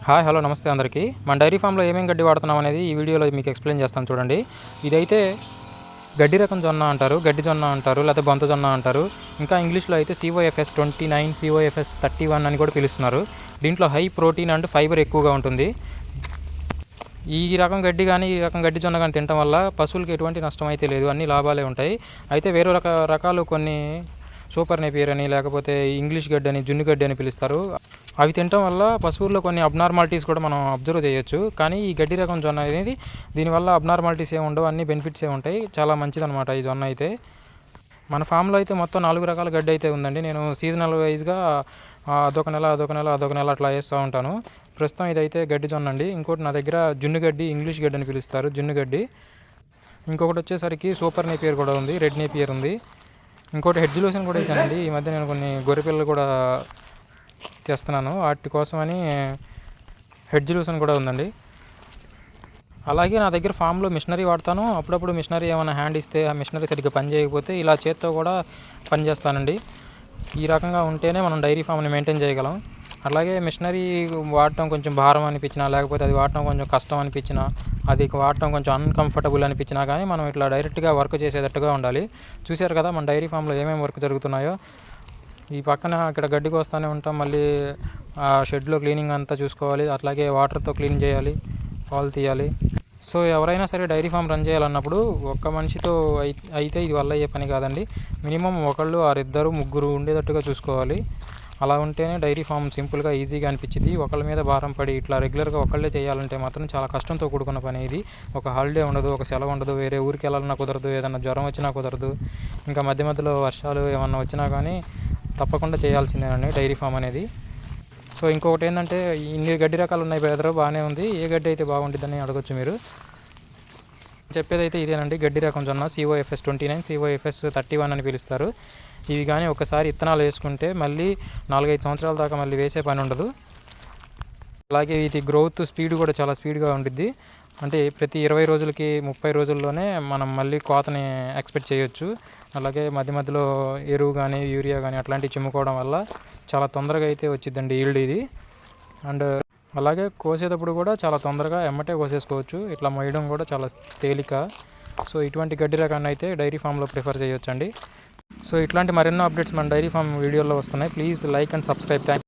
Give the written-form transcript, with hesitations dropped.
Hi hello నమస్తే అందరికీ. మన డైరీ ఫామ్లో ఏమేమి గడ్డి వాడుతున్నాం అనేది ఈ వీడియోలో మీకు ఎక్స్ప్లెయిన్ చేస్తాను చూడండి. ఇదైతే గడ్డి రకం జొన్న అంటారు, గడ్డి జొన్న అంటారు, లేకపోతే బొంత జొన్న అంటారు. ఇంకా ఇంగ్లీష్లో అయితే COFS 29, COFS 31 అని కూడా పిలుస్తున్నారు. దీంట్లో హై ప్రోటీన్ అండ్ ఫైబర్ ఎక్కువగా ఉంటుంది. ఈ రకం గడ్డి కానీ ఈ రకం గడ్డి జొన్న కానీ తినడం వల్ల పశువులకి ఎటువంటి నష్టం అయితే లేదు, అన్ని లాభాలే ఉంటాయి. అయితే వేరే రకాలు కొన్ని సూపర్ నేపియర్ అని, లేకపోతే ఇంగ్లీష్ గడ్డి అని, జున్ను గడ్డి అని పిలుస్తారు. అవి తినడం వల్ల పశువుల్లో కొన్ని అబ్నార్మాలిటీస్ కూడా మనం అబ్జర్వ్ చేయొచ్చు. కానీ ఈ గడ్డి రకం జొన్న అనేది దీనివల్ల అబ్నార్మాలిటీస్ ఏమి ఉండవు, అన్ని బెనిఫిట్సే ఉంటాయి. చాలా మంచిదన్నమాట ఈ జొన్న అయితే. మన ఫామ్లో అయితే మొత్తం 4 రకాల గడ్డి అయితే ఉందండి. నేను సీజనల్ వైజ్గా అదొక నెల అట్లా వేస్తూ ఉంటాను. ప్రస్తుతం ఇదైతే గడ్డి జొన్న అండి. ఇంకోటి నా దగ్గర జున్ను గడ్డి, ఇంగ్లీష్ గడ్డి అని పిలుస్తారు, జున్ను గడ్డి. ఇంకొకటి వచ్చేసరికి సూపర్ నేపియర్ కూడా ఉంది, రెడ్ నేపియర్ ఉంది. ఇంకోటి హెడ్జ్ లూసన్ కూడా వేసానండి. ఈ మధ్య నేను కొన్ని గొర్రె పిల్లలు కూడా తెస్తున్నాను, వాటి కోసమని హెడ్జ్ లూసన్ కూడా ఉందండి. అలాగే నా దగ్గర ఫామ్లో మిషనరీ వాడతాను. అప్పుడప్పుడు మిషనరీ ఏమైనా హ్యాండ్ ఇస్తే ఆ మిషనరీ సరిగ్గా పని చేయకపోతే ఇలా చేత్తో కూడా పని చేస్తానండి. ఈ రకంగా ఉంటేనే మనం డైరీ ఫామ్ని మెయింటైన్ చేయగలం. అలాగే మిషనరీ వాడటం కొంచెం భారం అనిపించినా, లేకపోతే అది వాడటం కొంచెం కష్టం అనిపించినా, అది వాడటం కొంచెం అన్కంఫర్టబుల్ అనిపించినా కానీ మనం ఇట్లా డైరెక్ట్గా వర్క్ చేసేటట్టుగా ఉండాలి. చూశారు కదా మన డైరీ ఫామ్లో ఏమేమి వర్క్ జరుగుతున్నాయో. ఈ పక్కన ఇక్కడ గడ్డికి వస్తూనే ఉంటాం, మళ్ళీ ఆ షెడ్లో క్లీనింగ్ అంతా చూసుకోవాలి, అట్లాగే వాటర్తో క్లీన్ చేయాలి, పాలు తీయాలి. సో ఎవరైనా సరే డైరీ ఫామ్ రన్ చేయాలన్నప్పుడు ఒక్క మనిషితో అయితే ఇది వల్ల అయ్యే పని కాదండి. మినిమం ఒకళ్ళు ఆరిద్దరు ముగ్గురు ఉండేటట్టుగా చూసుకోవాలి. అలా ఉంటేనే డైరీ ఫామ్ సింపుల్గా ఈజీగా అనిపించింది. ఒకళ్ళ మీద భారం పడి ఇట్లా రెగ్యులర్గా ఒకళ్ళే చేయాలంటే మాత్రం చాలా కష్టంతో కూడుకున్న పని ఇది. ఒక హాలిడే ఉండదు, ఒక సెలవు ఉండదు, వేరే ఊరికి వెళ్ళాలన్నా కుదరదు, ఏదైనా జ్వరం వచ్చినా కుదరదు, ఇంకా మధ్యలో వర్షాలు ఏమన్నా వచ్చినా కానీ తప్పకుండా చేయాల్సిందేనండి డైరీ ఫామ్ అనేది. సో ఇంకొకటి ఏంటంటే, ఇన్ని గడ్డి రకాలు ఉన్నాయి బ్రదర్, బాగానే ఉంది, ఏ గడ్డి అయితే బాగుంటుందని అడగచ్చు మీరు. చెప్పేదైతే ఇదేనండి, గడ్డి రకం జొన్న COFS 29, COFS 31 అని పిలుస్తారు. ఇవి కానీ ఒకసారి ఇత్తనాలు వేసుకుంటే మళ్ళీ 4-5 సంవత్సరాల దాకా మళ్ళీ వేసే పని ఉండదు. అలాగే ఇది గ్రోత్ స్పీడ్ కూడా చాలా స్పీడ్గా ఉంటుంది. అంటే ప్రతి 20 రోజులకి 30 రోజుల్లోనే మనం మళ్ళీ కోతని ఎక్స్పెక్ట్ చేయొచ్చు. అలాగే మధ్యలో ఎరువు కానీ యూరియా కానీ అట్లాంటివి చిమ్ముకోవడం వల్ల చాలా తొందరగా అయితే వచ్చిద్దండి ఈల్డ్ ఇది. అండ్ అలాగే కోసేటప్పుడు కూడా చాలా తొందరగా ఎమ్మటే కోసేసుకోవచ్చు. ఇట్లా మొయ్యడం కూడా చాలా తేలిక. సో ఇటువంటి గడ్డి రకాన్ని అయితే డైరీ ఫామ్లో ప్రిఫర్ చేయొచ్చండి. సో ఇట్లాంటి మరెన్నో అప్డేట్స్ మన డైరీ ఫామ్ వీడియోలో వస్తున్నాయి. Please like and subscribe. Thank